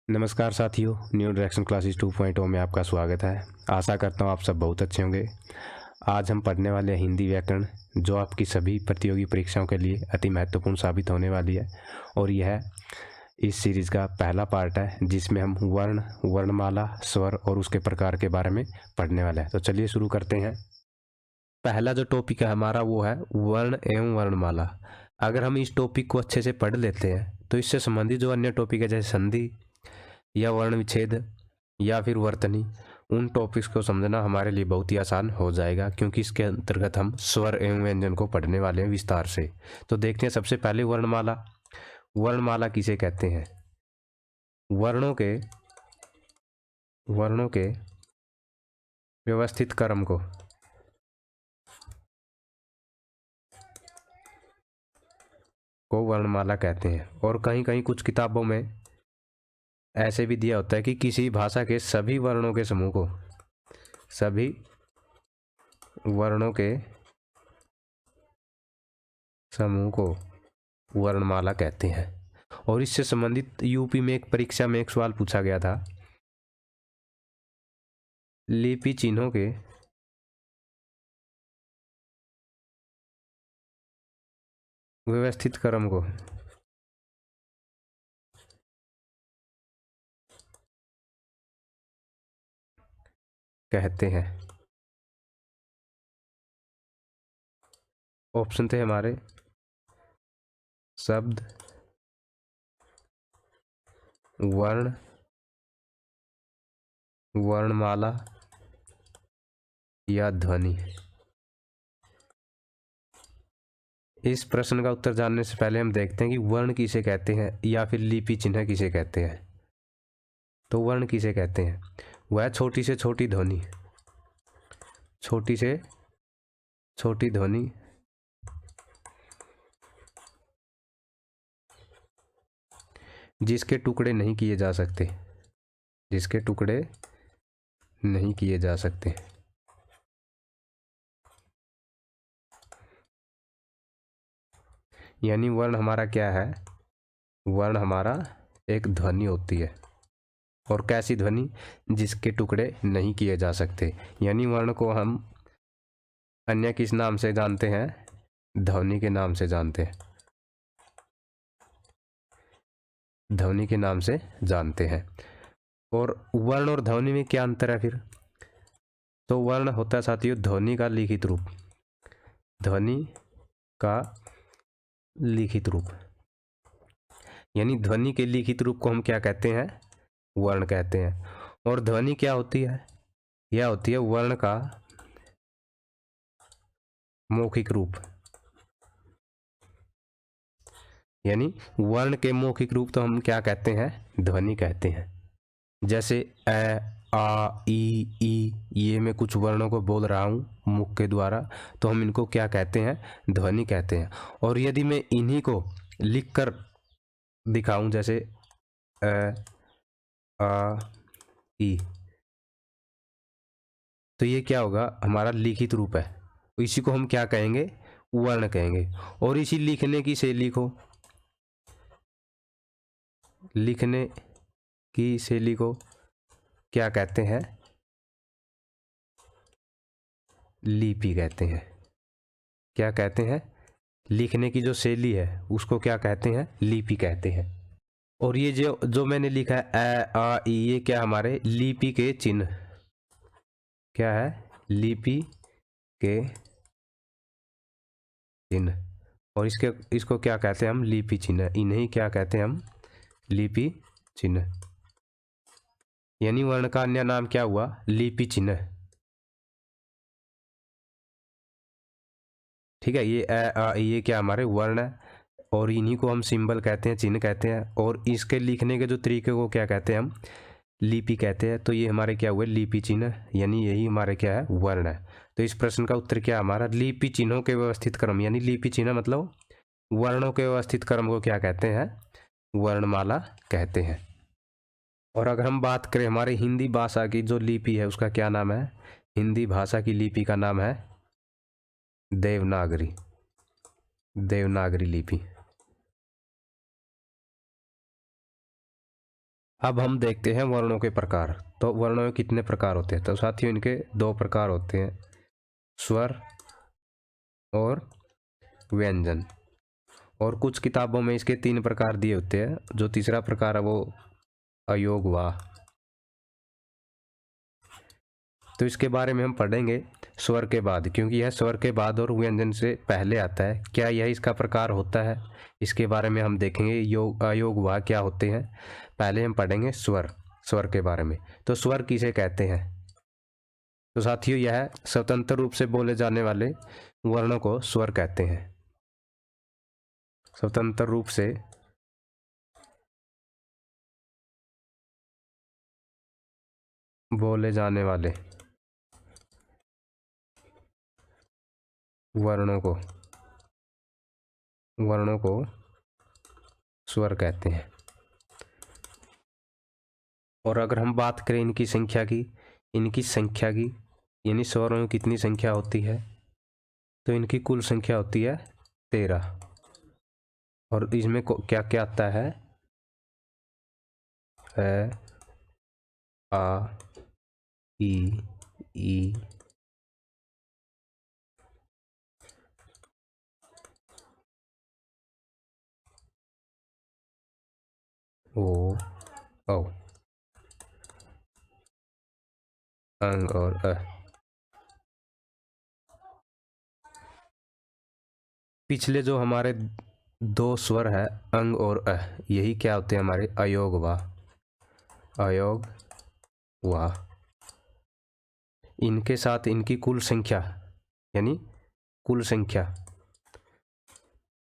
नमस्कार साथियों, new direction classes 2.0 में आपका स्वागत है। आशा करता हूँ आप सब बहुत अच्छे होंगे। आज हम पढ़ने वाले हैं हिंदी व्याकरण, जो आपकी सभी प्रतियोगी परीक्षाओं के लिए अति महत्वपूर्ण साबित होने वाली है। और यह इस सीरीज़ का पहला पार्ट है, जिसमें हम वर्ण, वर्णमाला, स्वर और उसके प्रकार के बारे में पढ़ने वाले हैं। तो चलिए शुरू करते हैं। पहला जो टॉपिक है हमारा वो है वर्ण एवं वर्णमाला। अगर हम इस टॉपिक को अच्छे से पढ़ लेते हैं तो इससे संबंधित जो अन्य टॉपिक है, जैसे संधि या वर्ण विच्छेद या फिर वर्तनी, उन टॉपिक्स को समझना हमारे लिए बहुत ही आसान हो जाएगा, क्योंकि इसके अंतर्गत हम स्वर एवं व्यंजन को पढ़ने वाले हैं विस्तार से। तो देखते हैं सबसे पहले वर्णमाला। वर्णमाला किसे कहते हैं? वर्णों के व्यवस्थित क्रम को वर्णमाला कहते हैं। और कहीं कहीं कुछ किताबों में ऐसे भी दिया होता है कि किसी भाषा के सभी वर्णों के समूह को वर्णमाला कहते हैं। और इससे संबंधित यूपी में एक परीक्षा में एक सवाल पूछा गया था। लिपि चिन्हों के व्यवस्थित क्रम को कहते हैं। ऑप्शन थे हमारे शब्द, वर्ण, वर्णमाला या ध्वनि। इस प्रश्न का उत्तर जानने से पहले हम देखते हैं कि वर्ण किसे कहते हैं या फिर लिपि चिन्ह किसे कहते हैं। तो वर्ण किसे कहते हैं? वह छोटी से छोटी ध्वनि, छोटी से छोटी ध्वनि जिसके टुकड़े नहीं किए जा सकते, जिसके टुकड़े नहीं किए जा सकते। यानी वर्ण हमारा क्या है? वर्ण हमारा एक ध्वनि होती है। और कैसी ध्वनि? जिसके टुकड़े नहीं किए जा सकते। यानी वर्ण को हम अन्य किस नाम से जानते हैं? ध्वनि के नाम से जानते हैं। ध्वनि के नाम से जानते हैं। और वर्ण और ध्वनि में क्या अंतर है फिर? तो वर्ण होता है साथियों ध्वनि का लिखित रूप। ध्वनि का लिखित रूप, यानी ध्वनि के लिखित रूप को हम क्या कहते हैं? वर्ण कहते हैं। और ध्वनि क्या होती है? यह होती है वर्ण का मौखिक रूप। यानी वर्ण के मौखिक रूप तो हम क्या कहते हैं? ध्वनि कहते हैं। जैसे अ, आ, ई, ये मैं कुछ वर्णों को बोल रहा हूँ मुख के द्वारा, तो हम इनको क्या कहते हैं? ध्वनि कहते हैं। और यदि मैं इन्हीं को लिखकर दिखाऊं, जैसे अ, आ, ई, तो ये क्या होगा? हमारा लिखित रूप है। तो इसी को हम क्या कहेंगे? वर्ण कहेंगे। और इसी लिखने की शैली को, लिखने की शैली को क्या कहते हैं? लिपि कहते हैं। क्या कहते हैं? लिखने की जो शैली है उसको क्या कहते हैं? लिपि कहते हैं। और ये जो जो मैंने लिखा है अ, आ, ई, ये क्या हमारे लिपि के चिन्ह, क्या है? लिपि के चिन्ह। और इसको क्या कहते हैं हम? लिपि चिन्ह। इन्हें क्या कहते हैं हम? लिपि चिन्ह। यानी वर्ण का अन्य नाम क्या हुआ? लिपि चिन्ह। ठीक है, ये अ, आ, ये क्या हमारे वर्ण है। और इन्हीं को हम सिंबल कहते हैं, चिन्ह कहते हैं। और इसके लिखने के जो तरीके को क्या कहते हैं हम? लिपि कहते हैं। तो ये हमारे क्या हुए? लिपि चिन्ह। यानी यही हमारे क्या है? वर्ण है। तो इस प्रश्न का उत्तर क्या हमारा? लिपि चिन्हों के व्यवस्थित क्रम। यानी लिपि चिन्ह मतलब वर्णों के व्यवस्थित क्रम को क्या कहते हैं? वर्णमाला कहते हैं। और अगर हम बात करें हमारी हिंदी भाषा की जो लिपि है उसका क्या नाम है? हिंदी भाषा की लिपि का नाम है देवनागरी। देवनागरी लिपि। अब हम देखते हैं वर्णों के प्रकार। तो वर्णों में कितने प्रकार होते हैं? तो साथियों इनके दो प्रकार होते हैं, स्वर और व्यंजन। और कुछ किताबों में इसके 3 प्रकार दिए होते हैं। जो तीसरा प्रकार है वो अयोग वाह। तो इसके बारे में हम पढ़ेंगे स्वर के बाद, क्योंकि यह स्वर के बाद और व्यंजन से पहले आता है। क्या यह इसका प्रकार होता है, इसके बारे में हम देखेंगे। योग अयोग वाह क्या होते हैं, पहले हम पढ़ेंगे स्वर के बारे में। तो स्वर किसे कहते हैं? तो साथियों यह स्वतंत्र रूप से बोले जाने वाले वर्णों को स्वर कहते हैं। स्वतंत्र रूप से बोले जाने वाले वर्णों को स्वर कहते हैं। और अगर हम बात करें इनकी संख्या की यानी स्वरों में कितनी संख्या होती है, तो इनकी कुल संख्या होती है 13। और इसमें क्या क्या आता है? ए, आ, ई, ओ, औ, अंग और अ। पिछले जो हमारे 2 स्वर है अंग और अ, यही क्या होते हैं? हमारे अयोग वाह। इनके साथ इनकी कुल संख्या यानी कुल संख्या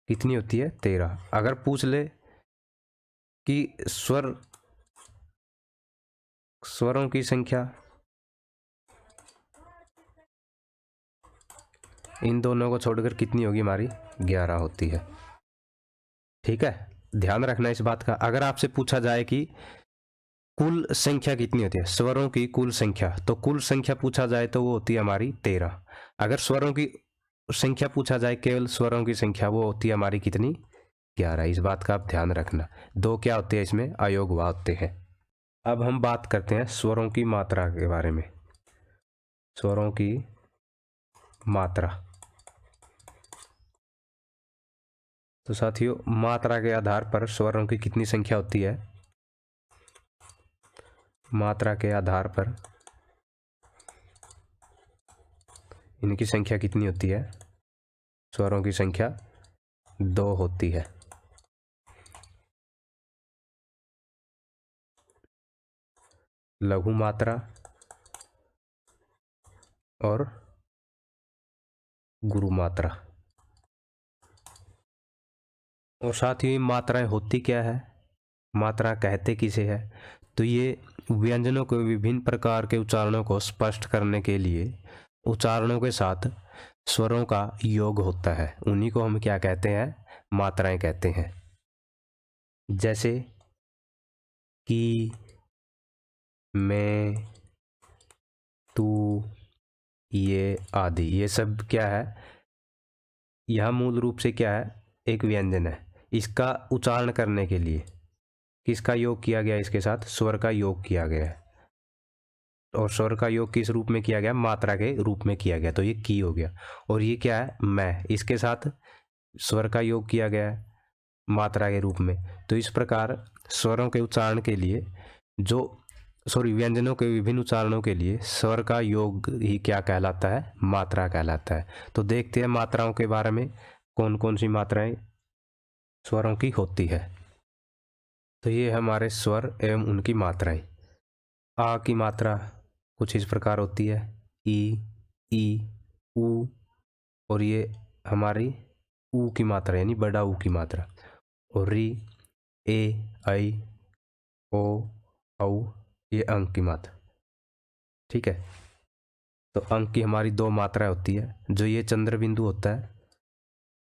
कितनी होती है? 13। अगर पूछ ले कि स्वरों की संख्या, इन दोनों को छोड़कर कितनी होगी? हमारी 11 होती है। ठीक है, ध्यान रखना इस बात का। अगर आपसे पूछा जाए कि कुल संख्या कितनी होती है, स्वरों की कुल संख्या, तो कुल संख्या पूछा जाए तो वो होती है हमारी 13। अगर स्वरों की संख्या पूछा जाए, केवल स्वरों की संख्या, वो होती है हमारी कितनी? 11। इस बात का आप ध्यान रखना। 2 क्या होते हैं इसमें? अयोग वाह होते हैं। अब हम बात करते हैं स्वरों की मात्रा के बारे में। स्वरों की मात्रा। तो साथियों मात्रा के आधार पर स्वरों की कितनी संख्या होती है? मात्रा के आधार पर इनकी संख्या कितनी होती है? स्वरों की संख्या 2 होती है। लघु मात्रा और गुरु मात्रा। और साथ ही मात्राएं होती क्या है, मात्रा कहते किसे है? तो ये व्यंजनों के विभिन्न प्रकार के उच्चारणों को स्पष्ट करने के लिए उच्चारणों के साथ स्वरों का योग होता है, उन्हीं को हम क्या कहते हैं? मात्राएं कहते हैं। जैसे कि, मैं, तू, ये आदि, ये सब क्या है? यह मूल रूप से क्या है? एक व्यंजन है। इसका उच्चारण करने के लिए किसका योग किया गया? इसके साथ स्वर का योग किया गया है। और स्वर का योग किस रूप में किया गया? मात्रा के रूप में किया गया। तो ये की हो गया। और ये क्या है? मैं, इसके साथ स्वर का योग किया गया है मात्रा के रूप में। तो इस प्रकार स्वरों के उच्चारण के लिए व्यंजनों के विभिन्न उच्चारणों के लिए स्वर का योग ही क्या कहलाता है? मात्रा कहलाता है। तो देखते हैं मात्राओं के बारे में, कौन कौन सी मात्राएं स्वरों की होती है। तो ये हमारे स्वर एवं उनकी मात्राएं। आ की मात्रा कुछ इस प्रकार होती है, ई, ऊ। और ये हमारी ऊ की मात्रा यानी बड़ा ऊ की मात्रा। और री, ए, आई, ओ, औ, ये अंक की मात्रा। ठीक है, तो अंक की हमारी 2 मात्राएं होती है। जो ये चंद्र बिंदु होता है,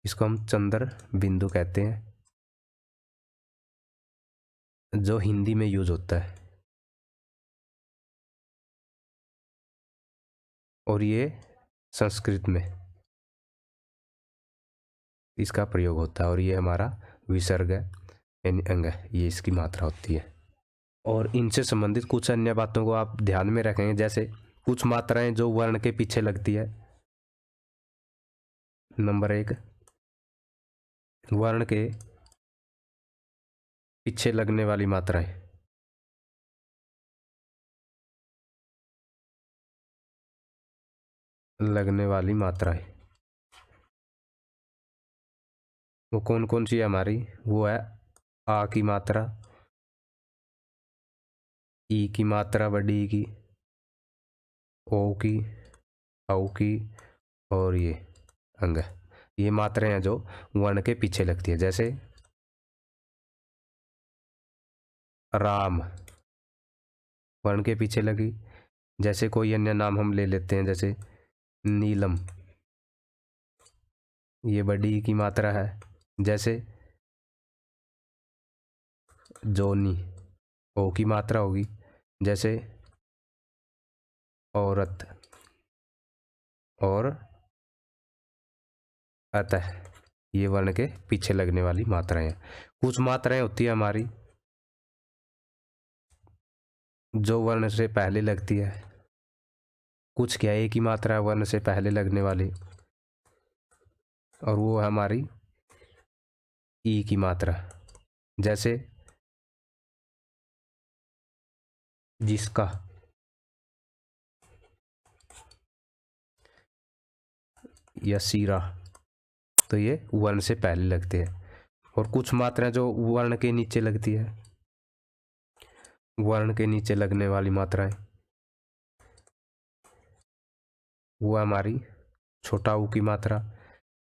इसको हम चंद्र बिंदु कहते हैं, जो हिंदी में यूज होता है। और ये संस्कृत में इसका प्रयोग होता है। और ये हमारा विसर्ग है यानी अंग है, ये इसकी मात्रा होती है। और इनसे संबंधित कुछ अन्य बातों को आप ध्यान में रखेंगे, जैसे कुछ मात्राएं जो वर्ण के पीछे लगती है। नंबर 1, वर्ण के पीछे लगने वाली मात्राएं। लगने वाली मात्राएं वो कौन कौन सी है हमारी? वो है आ की मात्रा, ई की मात्रा बड़ी ई की, ओ की, औ की, और ये अंग। ये मात्राएं हैं जो वर्ण के पीछे लगती है। जैसे राम वर्ण के पीछे लगी। जैसे कोई अन्य नाम हम ले लेते हैं, जैसे नीलम, ये बड़ी ई की मात्रा है। जैसे जोनी, ओ की मात्रा होगी। जैसे औरत और अतः, ये वर्ण के पीछे लगने वाली मात्राएं हैं। कुछ मात्राएं होती है हमारी जो वर्ण से पहले लगती है। कुछ क्या एक ही मात्रा है वर्ण से पहले लगने वाली, और वो है हमारी ई की मात्रा। जैसे जिसका, या सीरा, तो ये वर्ण से पहले लगते हैं। और कुछ मात्राएं जो वर्ण के नीचे लगती है, वर्ण के नीचे लगने वाली मात्राएं, वो हमारी छोटा ऊ की मात्रा,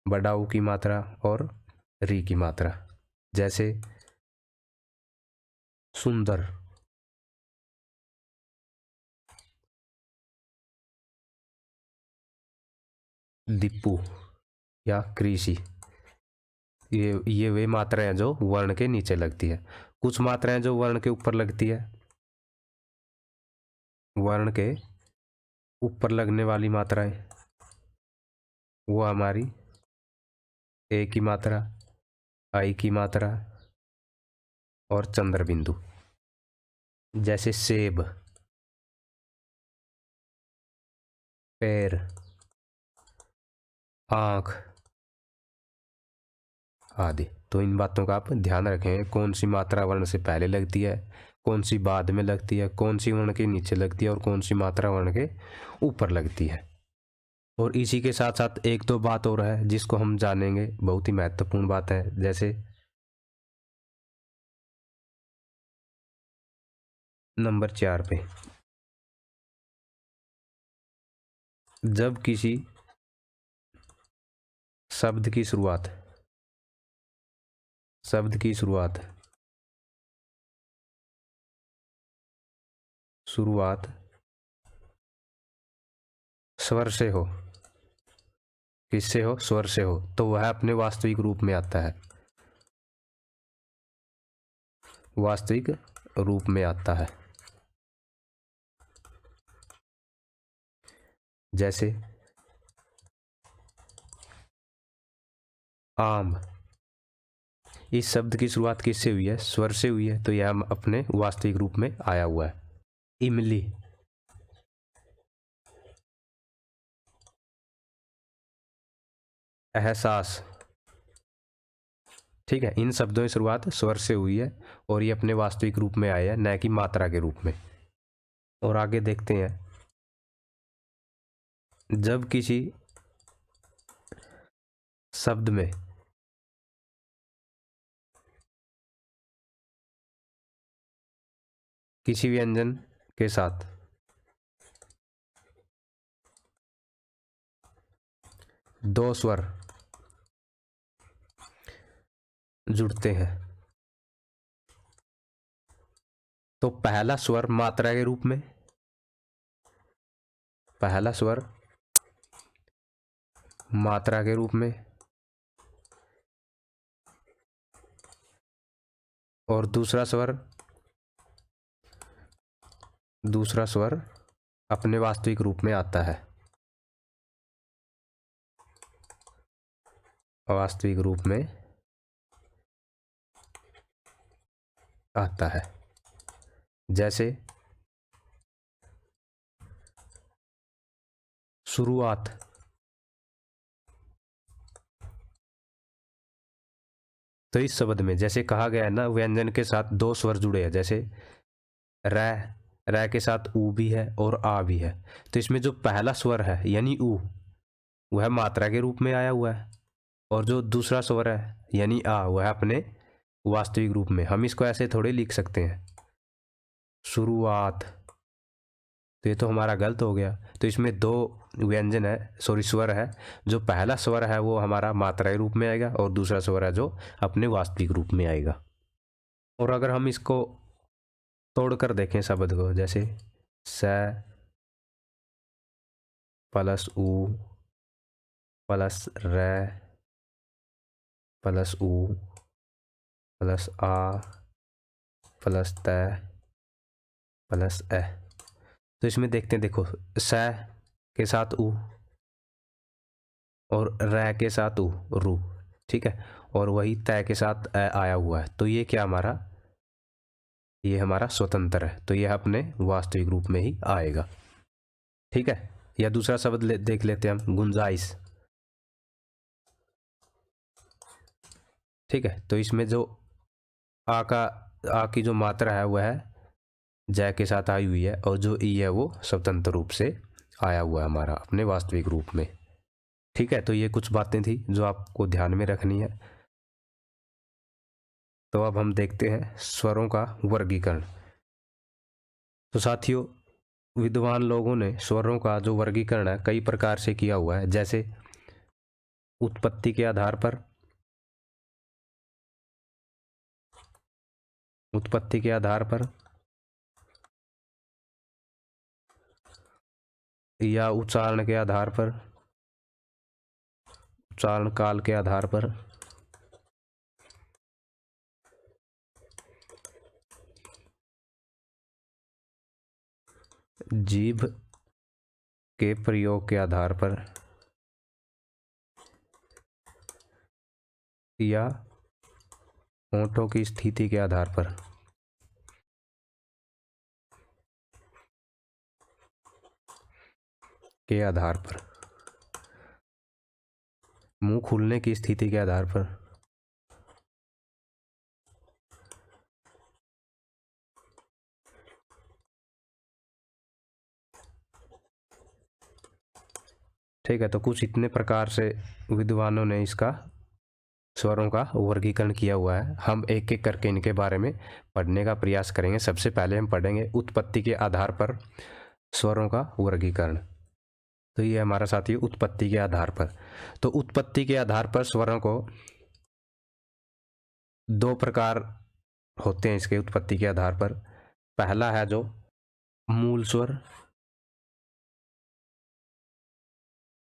बड़ा ऊ की मात्रा और री की मात्रा। जैसे सुंदर, दीपू या कृषि, ये वे मात्राएं हैं जो वर्ण के नीचे लगती है। कुछ मात्राएं जो वर्ण के ऊपर लगती है। वर्ण के ऊपर लगने वाली मात्राएं वो हमारी ए की मात्रा, आई की मात्रा और चंद्र बिंदु। जैसे सेब, पैर, आंख आदि। तो इन बातों का आप ध्यान रखें, कौन सी मात्रा वर्ण से पहले लगती है, कौन सी बाद में लगती है, कौन सी वर्ण के नीचे लगती है और कौन सी मात्रा वर्ण के ऊपर लगती है। और इसी के साथ साथ एक दो बात और है जिसको हम जानेंगे, बहुत ही महत्वपूर्ण बात है। जैसे नंबर 4 पे, जब किसी शब्द की शुरुआत शुरुआत स्वर से हो, किससे हो? स्वर से हो, तो वह अपने वास्तविक रूप में आता है। वास्तविक रूप में आता है। जैसे आम, इस शब्द की शुरुआत किससे हुई है? स्वर से हुई है, तो यह अपने वास्तविक रूप में आया हुआ है। इमली, एहसास, ठीक है। इन शब्दों की शुरुआत स्वर से हुई है और ये अपने वास्तविक रूप में आया है, न कि मात्रा के रूप में। और आगे देखते हैं, जब किसी शब्द में किसी व्यंजन के साथ दो स्वर जुड़ते हैं, तो पहला स्वर मात्रा के रूप में, पहला स्वर मात्रा के रूप में और दूसरा स्वर अपने वास्तविक रूप में आता है। वास्तविक रूप में आता है। जैसे शुरुआत, तो इस शब्द में जैसे कहा गया है ना, व्यंजन के साथ दो स्वर जुड़े हैं, जैसे रै, रै के साथ ऊ भी है और आ भी है। तो इसमें जो पहला स्वर है यानी ऊ, वह मात्रा के रूप में आया हुआ है, और जो दूसरा स्वर है यानी आ, वह अपने वास्तविक रूप में। हम इसको ऐसे थोड़े लिख सकते हैं शुरुआत, तो ये तो हमारा गलत हो गया। तो इसमें दो व्यंजन है, सॉरी स्वर है। जो पहला स्वर है वो हमारा मात्रा के रूप में आएगा, और दूसरा स्वर है जो अपने वास्तविक रूप में आएगा। और अगर हम इसको तोड़कर देखें शब्द को, जैसे स प्लस ऊ प्लस रे प्लस ऊ प्लस आ प्लस त प्लस ए, तो इसमें देखते हैं, देखो स के साथ ऊ और रै के साथ ऊ, रू, ठीक है, और वही तय के साथ ए आया हुआ है। तो ये क्या हमारा, ये हमारा स्वतंत्र है, तो ये अपने वास्तविक रूप में ही आएगा, ठीक है। या दूसरा शब्द देख लेते हैं हम, गुंजाइश, ठीक है। तो इसमें जो आ का, आ की जो मात्रा है वह जय के साथ आई हुई है, और जो ई है वो स्वतंत्र रूप से आया हुआ है हमारा अपने वास्तविक रूप में, ठीक है। तो ये कुछ बातें थी जो आपको ध्यान में रखनी है। तो अब हम देखते हैं स्वरों का वर्गीकरण। तो साथियों, विद्वान लोगों ने स्वरों का जो वर्गीकरण है कई प्रकार से किया हुआ है, जैसे उत्पत्ति के आधार पर, उत्पत्ति के आधार पर, या उच्चारण के आधार पर, उच्चारण काल के आधार पर, जीभ के प्रयोग के आधार पर, या होंठों की स्थिति के आधार पर, के आधार पर, मुंह खुलने की स्थिति के आधार पर, ठीक है। तो कुछ इतने प्रकार से विद्वानों ने इसका स्वरों का वर्गीकरण किया हुआ है। हम एक एक करके इनके बारे में पढ़ने का प्रयास करेंगे। सबसे पहले हम पढ़ेंगे उत्पत्ति के आधार पर स्वरों का वर्गीकरण। तो ये हमारा साथी उत्पत्ति के आधार पर। तो उत्पत्ति के आधार पर स्वरों को दो प्रकार होते हैं इसके उत्पत्ति के आधार पर। पहला है जो मूल स्वर,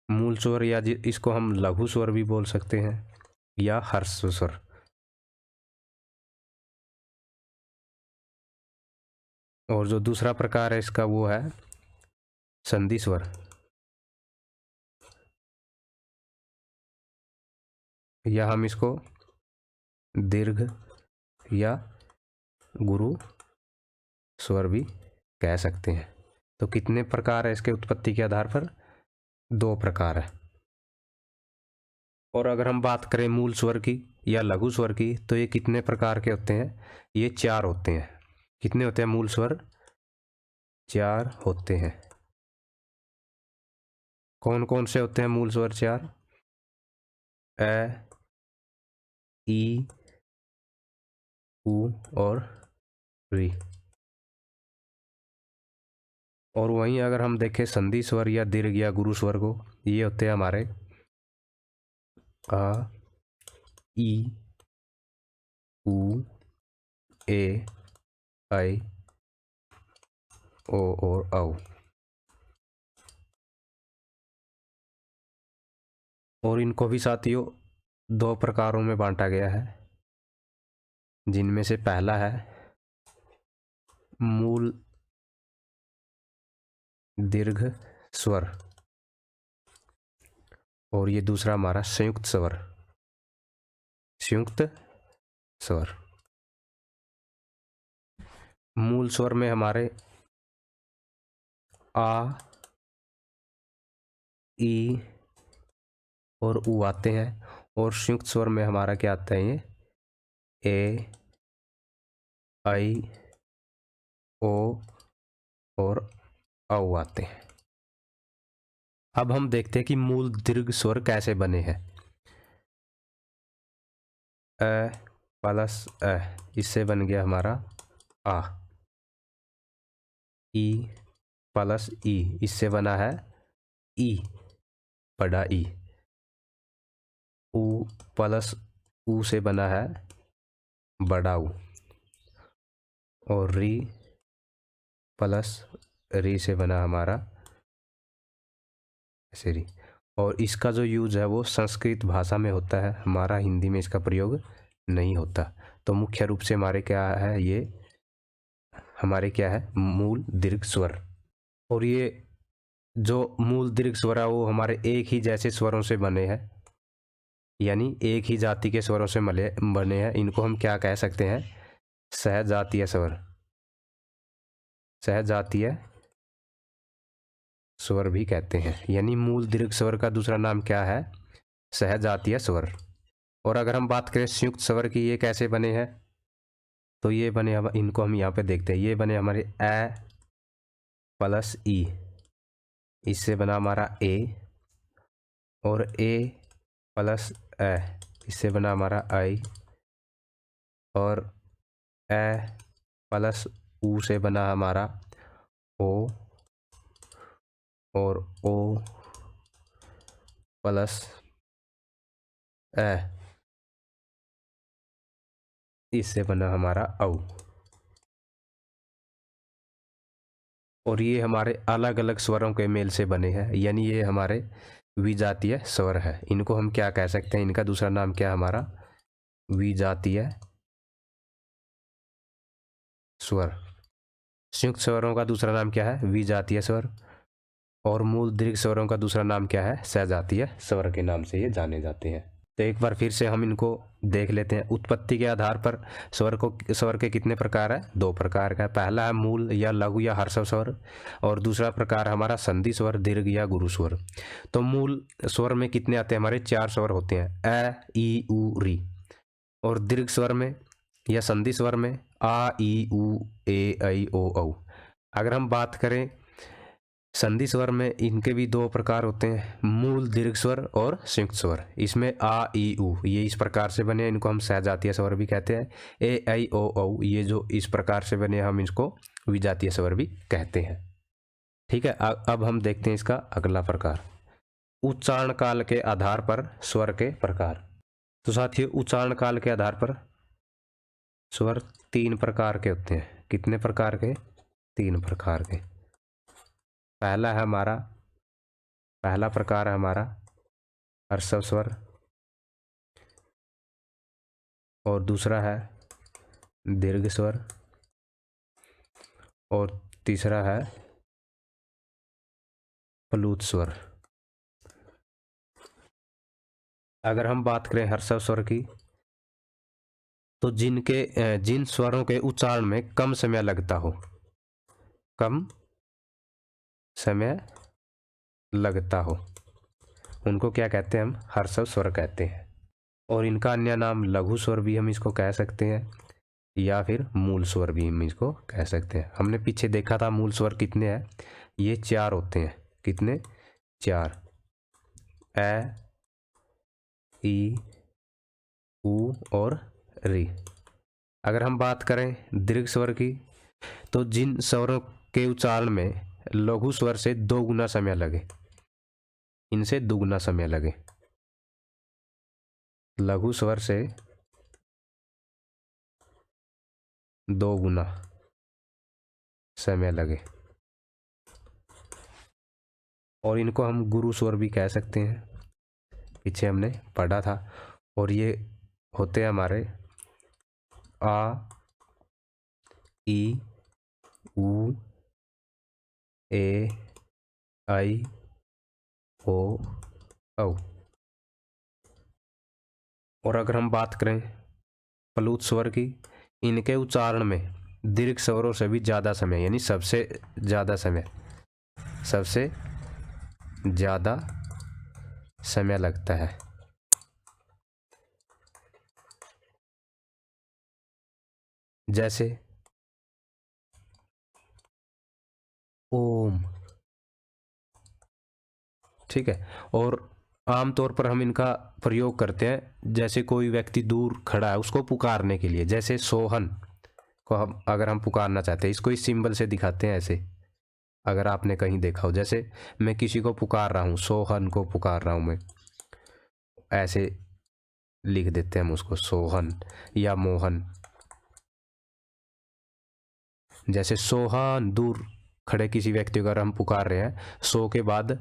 मूल स्वर या इसको हम लघु स्वर भी बोल सकते हैं, या हर्ष स्वर। और जो दूसरा प्रकार है इसका वो है संधि स्वर, या हम इसको दीर्घ या गुरु स्वर भी कह सकते हैं। तो कितने प्रकार है इसके उत्पत्ति के आधार पर? दो प्रकार है। और अगर हम बात करें मूल स्वर की या लघु स्वर की, तो ये कितने प्रकार के होते हैं? ये चार होते हैं। कितने होते हैं मूल स्वर? चार होते हैं। कौन कौन से होते हैं मूल स्वर चार? ए, ई, उ और री। और वहीं अगर हम देखें संधि स्वर या दीर्घ या गुरु स्वर को, ये होते हैं हमारे आ, ई, उ, ए, आई, ओ और औ। और इनको भी साथियों दो प्रकारों में बांटा गया है, जिनमें से पहला है मूल दीर्घ स्वर, और ये दूसरा हमारा संयुक्त स्वर, संयुक्त स्वर। मूल स्वर में हमारे आ, ई और ऊ आते हैं, और संयुक्त स्वर में हमारा क्या आता है, ये ए, आई, ओ और औ आते हैं। अब हम देखते हैं कि मूल दीर्घ स्वर कैसे बने हैं। अ प्लस अ, इससे बन गया हमारा आ। ई प्लस ई, इससे बना है ई, बड़ा ई। ऊ प्लस ऊ से बना है बड़ा ऊ। और री प्लस री से बना हमारा ऐसे री। और इसका जो यूज है वो संस्कृत भाषा में होता है, हमारा हिंदी में इसका प्रयोग नहीं होता। तो मुख्य रूप से हमारे क्या है, ये हमारे क्या है, मूल दीर्घ स्वर। और ये जो मूल दीर्घ स्वर है वो हमारे एक ही जैसे स्वरों से बने हैं, यानी एक ही जाति के स्वरों से बने हैं। इनको हम क्या कह सकते हैं, सहजातीय स्वर। सहजातीय स्वर भी कहते हैं, यानी मूल दीर्घ स्वर का दूसरा नाम क्या है, सहजातीय स्वर। और अगर हम बात करें संयुक्त स्वर की, ये कैसे बने हैं, तो ये बने हम इनको हम यहाँ पे देखते हैं। ये बने हमारे ए प्लस ई, इससे बना हमारा ए। और ए प्लस ए, इससे बना हमारा आई। और ए प्लस ऊ से बना हमारा ओ। और ओ प्लस ए, इससे बना हमारा औ। और ये हमारे अलग अलग स्वरों के मेल से बने हैं, यानी ये हमारे विजातीय स्वर है। इनको हम क्या कह सकते हैं, इनका दूसरा नाम क्या है हमारा, विजातीय स्वर। संयुक्त स्वरों का दूसरा नाम क्या है, विजातीय स्वर। और मूल दीर्घ स्वरों का दूसरा नाम क्या है, सहजातीय स्वर के नाम से ये जाने जाते हैं। तो एक बार फिर से हम इनको देख लेते हैं। उत्पत्ति के आधार पर स्वर के कितने प्रकार है, दो प्रकार का। पहला है मूल या लघु या हर्षव स्वर, और दूसरा प्रकार हमारा संधि स्वर, दीर्घ या गुरु स्वर। तो मूल स्वर में कितने आते हैं, हमारे चार स्वर होते हैं, अ, ई, उ, री। और दीर्घ स्वर में या संधि स्वर में आ, ई, उ, ए, ऐ, ओ, औ। अगर हम बात करें संधि स्वर में, इनके भी दो प्रकार होते हैं, मूल दीर्घ स्वर और संयुक्त स्वर। इसमें आ, ई, उ ये इस प्रकार से बने, इनको हम सहजातीय स्वर भी कहते हैं। ए, ऐ, ओ, औ ये जो इस प्रकार से बने, हम इसको विजातीय स्वर भी कहते हैं। ठीक है, अब हम देखते हैं इसका अगला प्रकार, उच्चारण काल के आधार पर स्वर के प्रकार। तो साथियों, उच्चारण काल के आधार पर स्वर तीन प्रकार के होते हैं। कितने प्रकार के, तीन प्रकार के। पहला प्रकार है हमारा हर्षव स्वर, और दूसरा है दीर्घ स्वर, और तीसरा है प्लुत स्वर। अगर हम बात करें हर्षव स्वर की, तो जिन स्वरों के उच्चारण में कम समय लगता हो, कम समय लगता हो, उनको क्या कहते हैं, हम हर्षव स्वर कहते हैं। और इनका अन्य नाम लघु स्वर भी हम इसको कह सकते हैं, या फिर मूल स्वर भी हम इसको कह सकते हैं। हमने पीछे देखा था मूल स्वर कितने हैं, ये चार होते हैं। कितने, चार, ए, ई, उ और री। अगर हम बात करें दीर्घ स्वर की, तो जिन स्वरों के उच्चारण में लघु स्वर से 2 गुना समय लगे, इनसे दुगुना समय लगे, लघु स्वर से 2 गुना समय लगे, और इनको हम गुरु स्वर भी कह सकते हैं, पीछे हमने पढ़ा था। और ये होते हैं हमारे आ, ई, उ, ए, ऐ, ओ, औ। और अगर हम बात करें प्लुत स्वर की, इनके उच्चारण में दीर्घ स्वरों से भी ज़्यादा समय, यानी सबसे ज़्यादा समय, सबसे ज़्यादा समय लगता है। जैसे ओम, ठीक है। और आमतौर पर हम इनका प्रयोग करते हैं जैसे कोई व्यक्ति दूर खड़ा है उसको पुकारने के लिए, जैसे सोहन को हम अगर हम पुकारना चाहते हैं, इसको इस सिंबल से दिखाते हैं ऐसे, अगर आपने कहीं देखा हो। जैसे मैं किसी को पुकार रहा हूँ, सोहन को पुकार रहा हूँ मैं, ऐसे लिख देते हैं हम उसको, सोहन या मोहन। जैसे सोहन, दूर खड़े किसी व्यक्ति को अगर हम पुकार रहे हैं, सो के बाद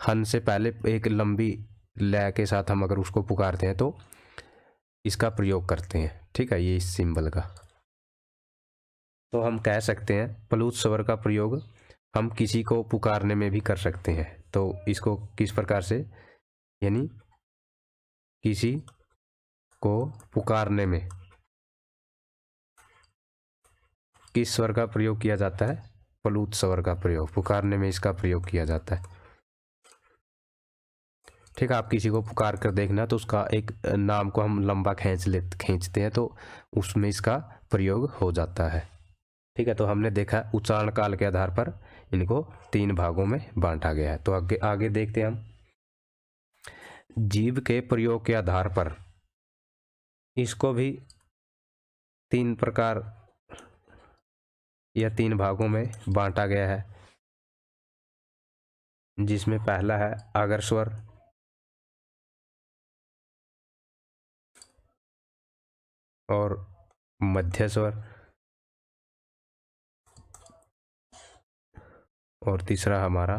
हन से पहले एक लंबी लय के साथ हम अगर उसको पुकारते हैं तो इसका प्रयोग करते हैं, ठीक है, ये इस सिंबल का। तो हम कह सकते हैं प्लुत स्वर का प्रयोग हम किसी को पुकारने में भी कर सकते हैं। तो इसको किस प्रकार से, यानी किसी को पुकारने में किस स्वर का प्रयोग किया जाता है, प्लुत स्वर का प्रयोग, पुकारने में इसका प्रयोग किया जाता है। ठीक है, आप किसी को पुकार कर देखना तो उसका एक नाम को हम लंबा खींचते हैं तो उसमें इसका प्रयोग हो जाता है। ठीक है, तो हमने देखा उच्चारण काल के आधार पर इनको 3 भागों में बांटा गया है। तो आगे आगे देखते हैं हम, जीव के प्रयोग के आधार पर इसको भी 3 प्रकार या 3 भागों में बांटा गया है, जिसमें पहला है आगर स्वर, और मध्य स्वर, और तीसरा हमारा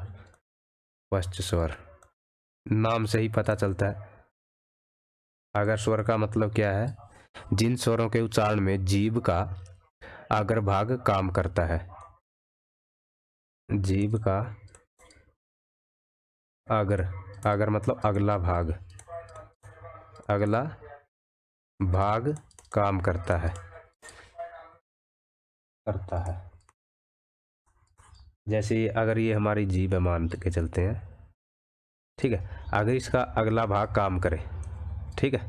पश्च स्वर। नाम से ही पता चलता है आगर स्वर का मतलब क्या है, जिन स्वरों के उच्चारण में जीभ का अग्र भाग काम करता है। जीभ का अग्र मतलब अगला भाग, अगला भाग काम करता है, जैसे अगर ये हमारी जीभ है मान के चलते हैं, ठीक है, अगर इसका अगला भाग काम करे, ठीक है,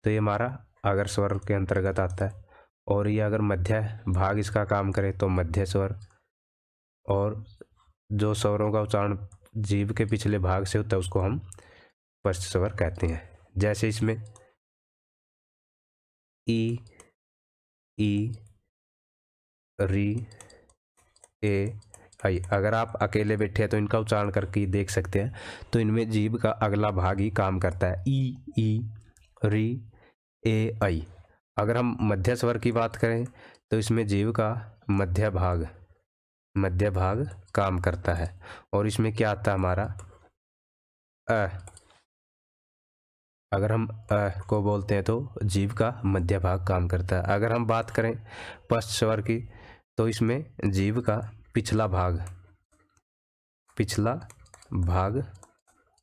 तो ये हमारा अगर स्वर के अंतर्गत आता है। और ये अगर मध्य भाग इसका काम करे तो मध्य स्वर। और जो स्वरों का उच्चारण जीभ के पिछले भाग से होता है उसको हम पश्च स्वर कहते हैं। जैसे इसमें ई, री, ए, आई, अगर आप अकेले बैठे हैं तो इनका उच्चारण करके देख सकते हैं, तो इनमें जीभ का अगला भाग ही काम करता है, ई, री, ए, आई। अगर हम मध्य स्वर की बात करें तो इसमें जीभ का मध्य भाग काम करता है, और इसमें क्या आता है हमारा अ। अगर हम अ को बोलते हैं तो जीभ का मध्य भाग काम करता है। अगर हम बात करें पश्च स्वर की तो इसमें जीभ का पिछला भाग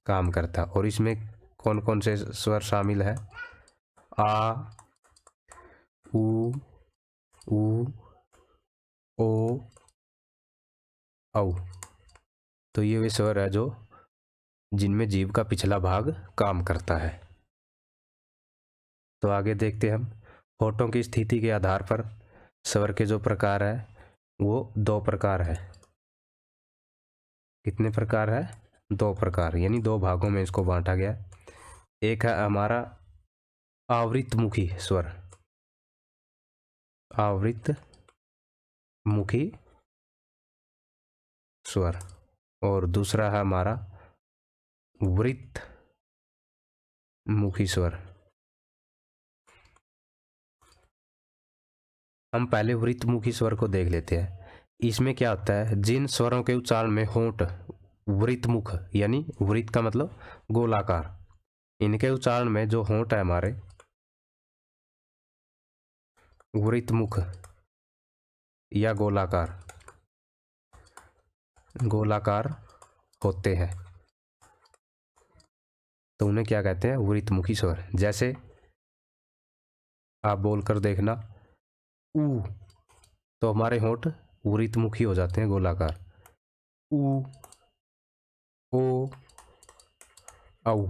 काम करता है। और इसमें कौन कौन से स्वर शामिल है, आ, उ, ओ, औ। तो ये वे स्वर है जो जिनमें जीभ का पिछला भाग काम करता है। तो आगे देखते हैं हम, होठों की स्थिति के आधार पर स्वर के जो प्रकार है वो 2 प्रकार है। कितने प्रकार है, 2 प्रकार, यानी 2 भागों में इसको बांटा गया। एक है हमारा आवृतमुखी स्वर, आवृतमुखी स्वर, और दूसरा है हमारा वृत्तमुखी स्वर। हम पहले वृत्तमुखी स्वर को देख लेते हैं। इसमें क्या होता है, जिन स्वरों के उच्चारण में होंठ वृत्तमुख, यानी वृत्त का मतलब गोलाकार, इनके उच्चारण में जो होंठ है हमारे वृत्तमुख या गोलाकार होते हैं, तो उन्हें क्या कहते हैं, वृत्तमुखी स्वर। जैसे आप बोलकर देखना ऊ, तो हमारे होंठ वृत्तमुखी हो जाते हैं, गोलाकार। ऊ, ओ, औ।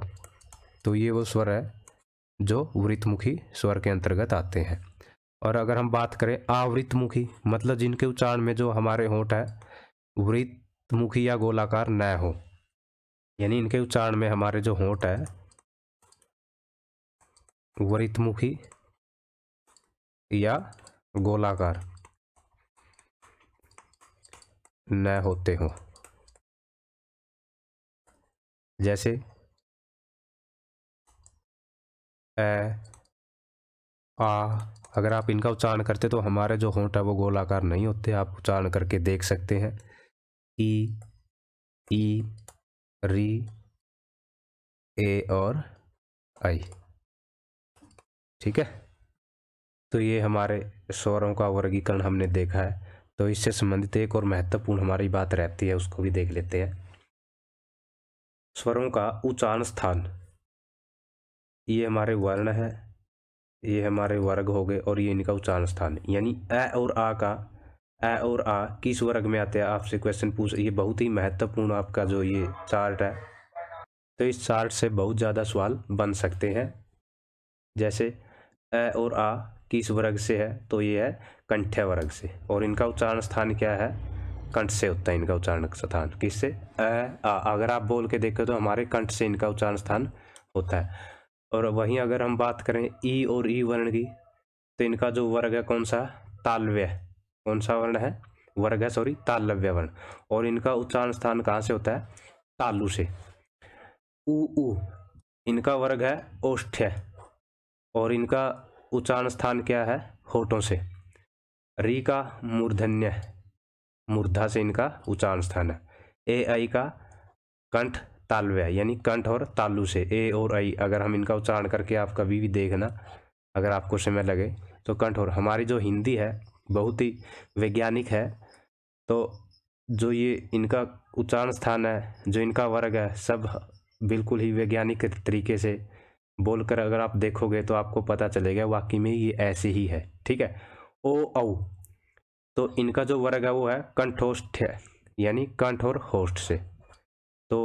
तो ये वो स्वर है जो वृत्तमुखी स्वर के अंतर्गत आते हैं। और अगर हम बात करें आवृत्तमुखी, मतलब जिनके उच्चारण में जो हमारे होंठ है वृत्तमुखी या गोलाकार न हो, यानी इनके उच्चारण में हमारे जो होंठ है वृत्तमुखी या गोलाकार न होते हो। जैसे ए, आ, अगर आप इनका उच्चारण करते तो हमारे जो होंठ है वो गोलाकार नहीं होते। आप उच्चारण करके देख सकते हैं। ई, री, ए और आई। ठीक है, तो ये हमारे स्वरों का वर्गीकरण हमने देखा है। तो इससे संबंधित एक और महत्वपूर्ण हमारी बात रहती है, उसको भी देख लेते हैं। स्वरों का उच्चारण स्थान, ये हमारे वर्ण है, ये हमारे वर्ग हो गए और ये इनका उच्चारण स्थान। यानी अ और आ का, अ और आ किस वर्ग में आते हैं, आपसे क्वेश्चन पूछ, ये बहुत ही महत्वपूर्ण आपका जो ये चार्ट है। तो इस चार्ट से बहुत ज़्यादा सवाल बन सकते हैं। जैसे अ और आ किस वर्ग से है, तो ये है कंठ्य वर्ग से, और इनका उच्चारण स्थान क्या है, कंठ से होता है इनका उच्चारण स्थान। किससे, अ आ। अगर आप बोल के देखें तो हमारे कंठ से इनका उच्चारण स्थान होता है। और वहीं अगर हम बात करें ई और ई वर्ण की, तो इनका जो वर्ग है कौन सा, तालव्य। कौन सा वर्ण है, वर्ग है, सॉरी, तालव्य वर्ण। और इनका उच्चारण स्थान कहाँ से होता है, तालु से। उ, इनका वर्ग है ओष्ठ्य, और इनका उच्चारण स्थान क्या है, होठों से। री का मूर्धन्य, मूर्धा से इनका उच्चारण स्थान है। ए आई का कंठ तालव्य, यानी कंठ और तालु से। ए और आई अगर हम इनका उच्चारण करके आप कभी भी देखना, अगर आपको समय लगे तो कंठ। और हमारी जो हिंदी है बहुत ही वैज्ञानिक है, तो जो ये इनका उच्चारण स्थान है, जो इनका वर्ग है, सब बिल्कुल ही वैज्ञानिक तरीके से बोलकर अगर आप देखोगे तो आपको पता चलेगा वाकई में ये ऐसे ही है। ठीक है, ओ औ, तो इनका जो वर्ग है वो है कंठोष्ठ, यानी कंठ और होष्ठ से। तो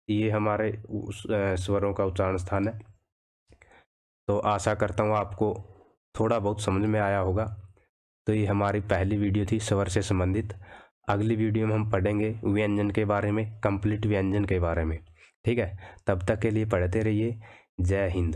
ये हमारे स्वरों का उच्चारण स्थान है। तो आशा करता हूँ आपको थोड़ा बहुत समझ में आया होगा। तो ये हमारी पहली वीडियो थी स्वर से संबंधित। अगली वीडियो में हम पढ़ेंगे व्यंजन के बारे में, कंप्लीट व्यंजन के बारे में। ठीक है, तब तक के लिए पढ़ते रहिए। जय हिंद।